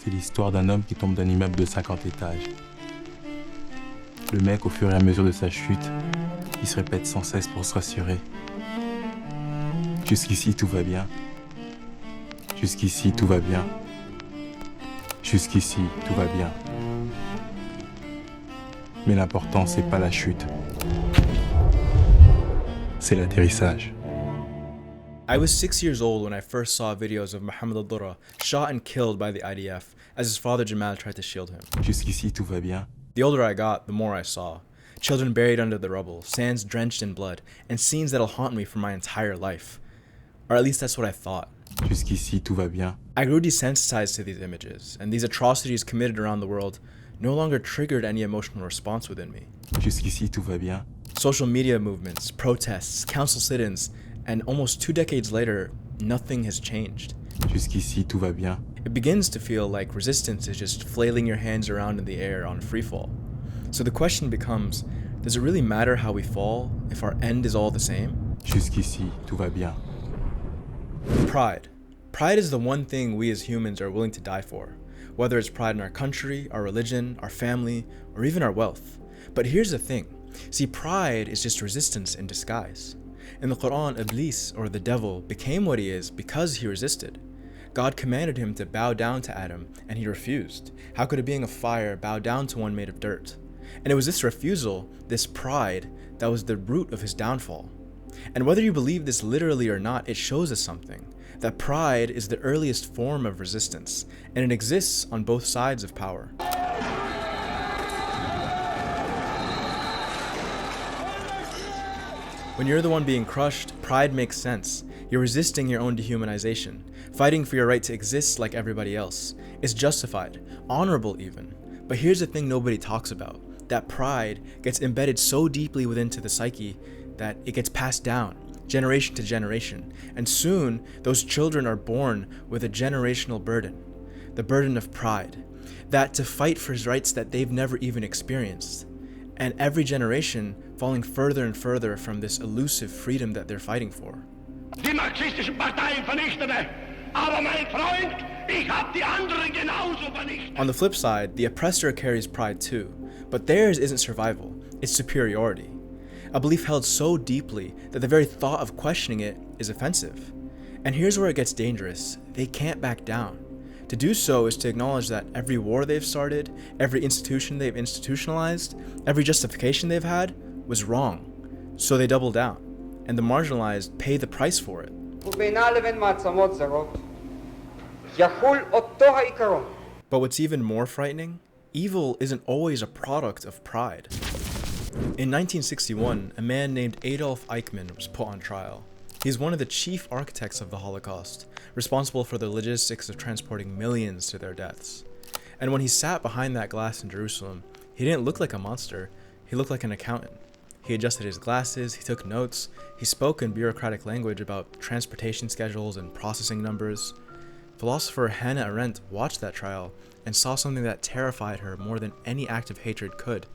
C'est l'histoire d'un homme qui tombe d'un immeuble de 50 étages. Le mec, au fur et à mesure de sa chute, il se répète sans cesse pour se rassurer. Jusqu'ici, tout va bien. Jusqu'ici, tout va bien. Jusqu'ici, tout va bien. Mais l'important, c'est pas la chute. C'est l'atterrissage. I was 6 years old when I first saw videos of Muhammad al-Durra shot and killed by the IDF as his father Jamal tried to shield him. Jusqu'ici, tout va bien. The older I got, the more I saw. Children buried under the rubble, sands drenched in blood, and scenes that'll haunt me for my entire life. Or at least that's what I thought. Jusqu'ici, tout va bien. I grew desensitized to these images, and these atrocities committed around the world no longer triggered any emotional response within me. Jusqu'ici, tout va bien. Social media movements, protests, council sit-ins, and almost 2 decades later, nothing has changed. Jusqu'ici, tout va bien. It begins to feel like resistance is just flailing your hands around in the air on freefall. So the question becomes, does it really matter how we fall if our end is all the same? Jusqu'ici, tout va bien. Pride. Pride is the one thing we as humans are willing to die for, whether it's pride in our country, our religion, our family, or even our wealth. But here's the thing. See, pride is just resistance in disguise. In the Quran, Iblis, or the devil, became what he is because he resisted. God commanded him to bow down to Adam, and he refused. How could a being of fire bow down to one made of dirt? And it was this refusal, this pride, that was the root of his downfall. And whether you believe this literally or not, it shows us something. That pride is the earliest form of resistance, and it exists on both sides of power. When you're the one being crushed, pride makes sense. You're resisting your own dehumanization, fighting for your right to exist like everybody else. It's justified, honorable even. But here's the thing nobody talks about. That pride gets embedded so deeply within the psyche that it gets passed down, generation to generation. And soon, those children are born with a generational burden. The burden of pride. That to fight for rights that they've never even experienced. And every generation falling further and further from this elusive freedom that they're fighting for. Die marxistischen Parteien vernichtete, aber mein Freund, ich hab die anderen genauso vernichtet. On the flip side, the oppressor carries pride too, but theirs isn't survival, it's superiority. A belief held so deeply that the very thought of questioning it is offensive. And here's where it gets dangerous. They can't back down. To do so is to acknowledge that every war they've started, every institution they've institutionalized, every justification they've had was wrong. So they double down, and the marginalized pay the price for it. But what's even more frightening, evil isn't always a product of pride. In 1961, a man named Adolf Eichmann was put on trial. He's one of the chief architects of the Holocaust, responsible for the logistics of transporting millions to their deaths. And when he sat behind that glass in Jerusalem, he didn't look like a monster, he looked like an accountant. He adjusted his glasses, he took notes, he spoke in bureaucratic language about transportation schedules and processing numbers. Philosopher Hannah Arendt watched that trial and saw something that terrified her more than any act of hatred could.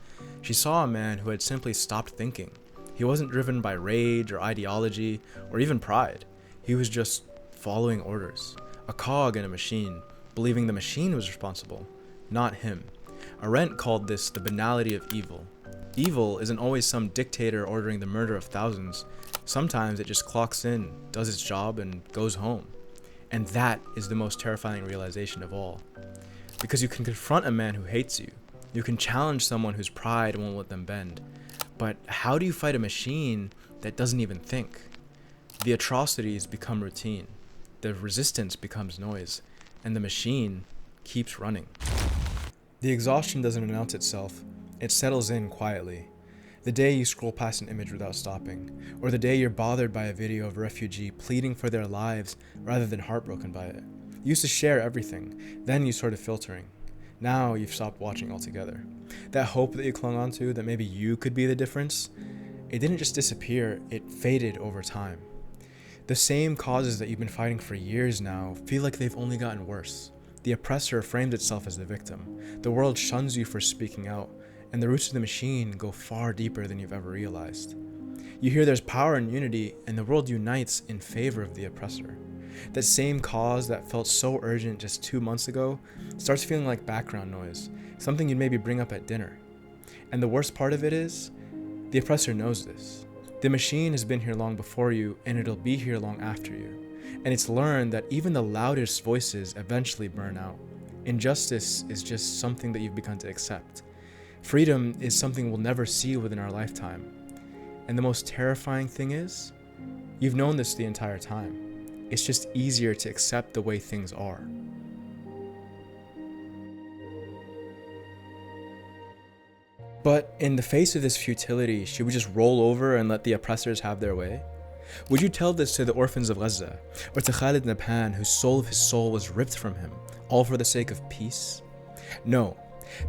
She saw a man who had simply stopped thinking. He wasn't driven by rage or ideology or even pride. He was just following orders, a cog in a machine, believing the machine was responsible, not him. Arendt called this the banality of evil. Evil isn't always some dictator ordering the murder of thousands. Sometimes it just clocks in, does its job, and goes home. And that is the most terrifying realization of all. Because you can confront a man who hates you. You can challenge someone whose pride won't let them bend. But how do you fight a machine that doesn't even think? The atrocities become routine. The resistance becomes noise. And the machine keeps running. The exhaustion doesn't announce itself. It settles in quietly. The day you scroll past an image without stopping, or the day you're bothered by a video of a refugee pleading for their lives rather than heartbroken by it. You used to share everything, then you started filtering. Now you've stopped watching altogether. That hope that you clung onto, that maybe you could be the difference, it didn't just disappear, it faded over time. The same causes that you've been fighting for years now feel like they've only gotten worse. The oppressor frames itself as the victim. The world shuns you for speaking out, and the roots of the machine go far deeper than you've ever realized. You hear there's power in unity, and the world unites in favor of the oppressor. That same cause that felt so urgent just 2 months ago starts feeling like background noise, something you'd maybe bring up at dinner. And the worst part of it is, the oppressor knows this. The machine has been here long before you, and it'll be here long after you. And it's learned that even the loudest voices eventually burn out. Injustice is just something that you've begun to accept. Freedom is something we'll never see within our lifetime. And the most terrifying thing is, you've known this the entire time. It's just easier to accept the way things are. But in the face of this futility, should we just roll over and let the oppressors have their way? Would you tell this to the orphans of Gaza, or to Khalid Nabhan, whose soul of his soul was ripped from him, all for the sake of peace? No,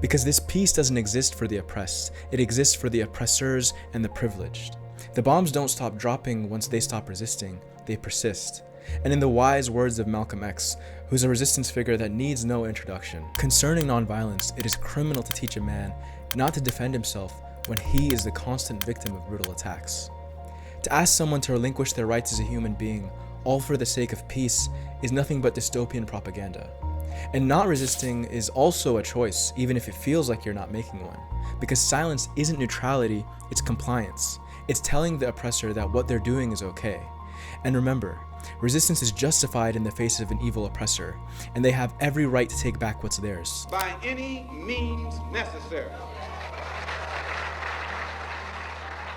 because this peace doesn't exist for the oppressed. It exists for the oppressors and the privileged. The bombs don't stop dropping once they stop resisting. They persist. And in the wise words of Malcom X, who's a resistance figure that needs no introduction, concerning nonviolence, it is criminal to teach a man not to defend himself when he is the constant victim of brutal attacks. To ask someone to relinquish their rights as a human being, all for the sake of peace, is nothing but dystopian propaganda. And not resisting is also a choice, even if it feels like you're not making one. Because silence isn't neutrality, it's compliance. It's telling the oppressor that what they're doing is okay. And remember, resistance is justified in the face of an evil oppressor, and they have every right to take back what's theirs. By any means necessary.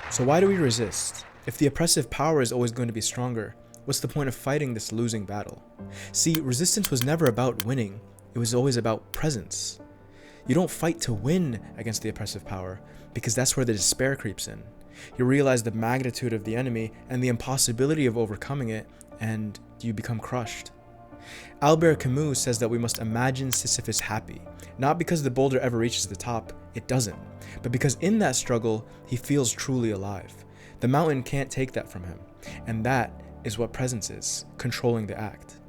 So why do we resist? If the oppressive power is always going to be stronger, what's the point of fighting this losing battle? See, resistance was never about winning, it was always about presence. You don't fight to win against the oppressive power, because that's where the despair creeps in. You realize the magnitude of the enemy and the impossibility of overcoming it, and you become crushed. Albert Camus says that we must imagine Sisyphus happy, not because the boulder ever reaches the top, it doesn't, but because in that struggle, he feels truly alive. The mountain can't take that from him, and that is what presence is, controlling the act.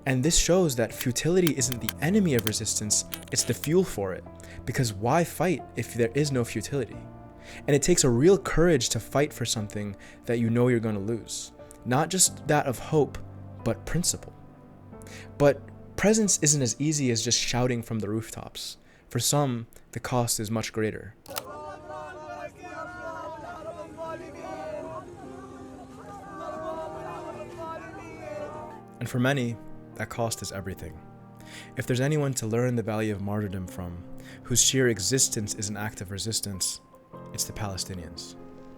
And this shows that futility isn't the enemy of resistance, it's the fuel for it, because why fight if there is no futility? And it takes a real courage to fight for something that you know you're going to lose. Not just that of hope, but principle. But presence isn't as easy as just shouting from the rooftops. For some, the cost is much greater. And for many, that cost is everything. If there's anyone to learn the value of martyrdom from, whose sheer existence is an act of resistance, it's the Palestinians.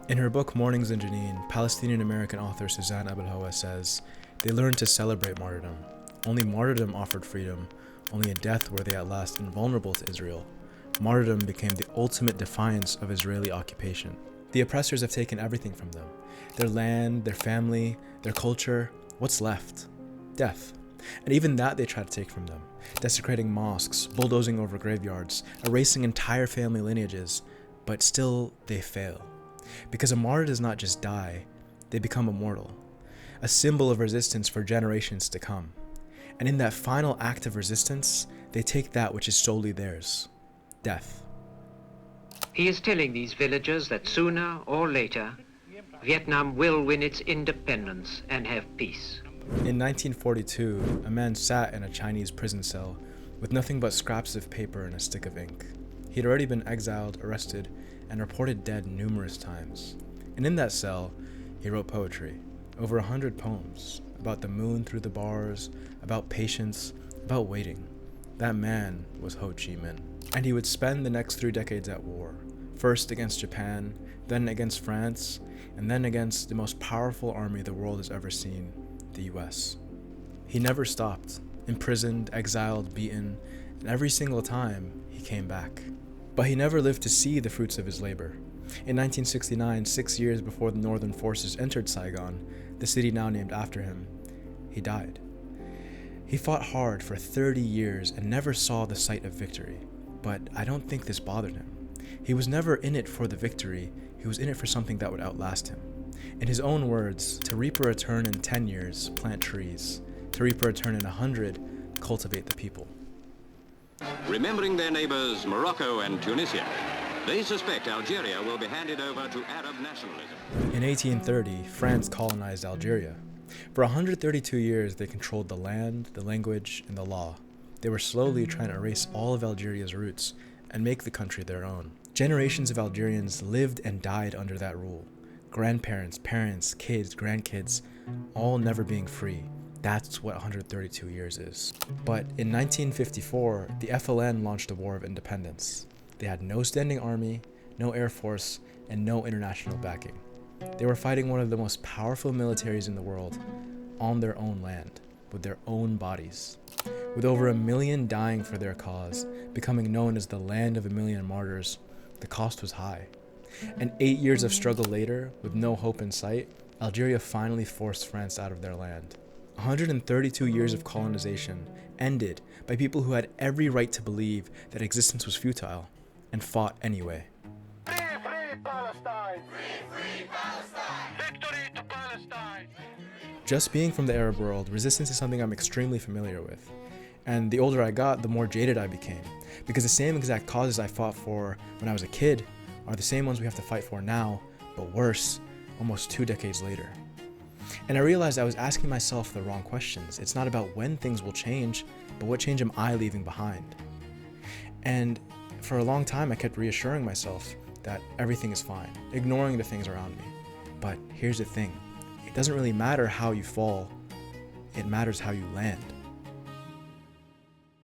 In her book Mornings in Jenin, Palestinian-American author Suzanne Abelhawa says, they learned to celebrate martyrdom. Only martyrdom offered freedom, only a death were they at last invulnerable to Israel. Martyrdom became the ultimate defiance of Israeli occupation. The oppressors have taken everything from them. Their land, their family, their culture. What's left? Death. And even that they try to take from them, desecrating mosques, bulldozing over graveyards, erasing entire family lineages, but still they fail. Because a martyr does not just die, they become immortal, a symbol of resistance for generations to come. And in that final act of resistance, they take that which is solely theirs, death. He is telling these villagers that sooner or later, Vietnam will win its independence and have peace. In 1942, a man sat in a Chinese prison cell with nothing but scraps of paper and a stick of ink. He'd already been exiled, arrested, and reported dead numerous times. And in that cell, he wrote poetry, over 100 poems, about the moon through the bars, about patience, about waiting. That man was Ho Chi Minh. And he would spend the next 3 decades at war, first against Japan, then against France, and then against the most powerful army the world has ever seen, the US. He never stopped, imprisoned, exiled, beaten, and every single time he came back. But he never lived to see the fruits of his labor. In 1969, 6 years before the Northern forces entered Saigon, the city now named after him, he died. He fought hard for 30 years and never saw the sight of victory, but I don't think this bothered him. He was never in it for the victory, he was in it for something that would outlast him. In his own words, to reap a return in 10 years, plant trees. To reap a return in 100, cultivate the people. Remembering their neighbors Morocco and Tunisia, they suspect Algeria will be handed over to Arab nationalism. In 1830, France colonized Algeria. For 132 years, they controlled the land, the language, and the law. They were slowly trying to erase all of Algeria's roots and make the country their own. Generations of Algerians lived and died under that rule. Grandparents, parents, kids, grandkids, all never being free. That's what 132 years is. But in 1954, the FLN launched a war of independence. They had no standing army, no air force, and no international backing. They were fighting one of the most powerful militaries in the world on their own land, with their own bodies. With over 1 million dying for their cause, becoming known as the land of 1 million martyrs, the cost was high. And 8 years of struggle later, with no hope in sight, Algeria finally forced France out of their land. 132 years of colonization ended by people who had every right to believe that existence was futile, and fought anyway. Free Palestine! Free Palestine! Victory to Palestine! Just being from the Arab world, resistance is something I'm extremely familiar with. And the older I got, the more jaded I became. Because the same exact causes I fought for when I was a kid are the same ones we have to fight for now, but worse, almost 2 decades later. And I realized I was asking myself the wrong questions. It's not about when things will change, but what change am I leaving behind? And for a long time, I kept reassuring myself that everything is fine, ignoring the things around me. But here's the thing. It doesn't really matter how you fall. It matters how you land.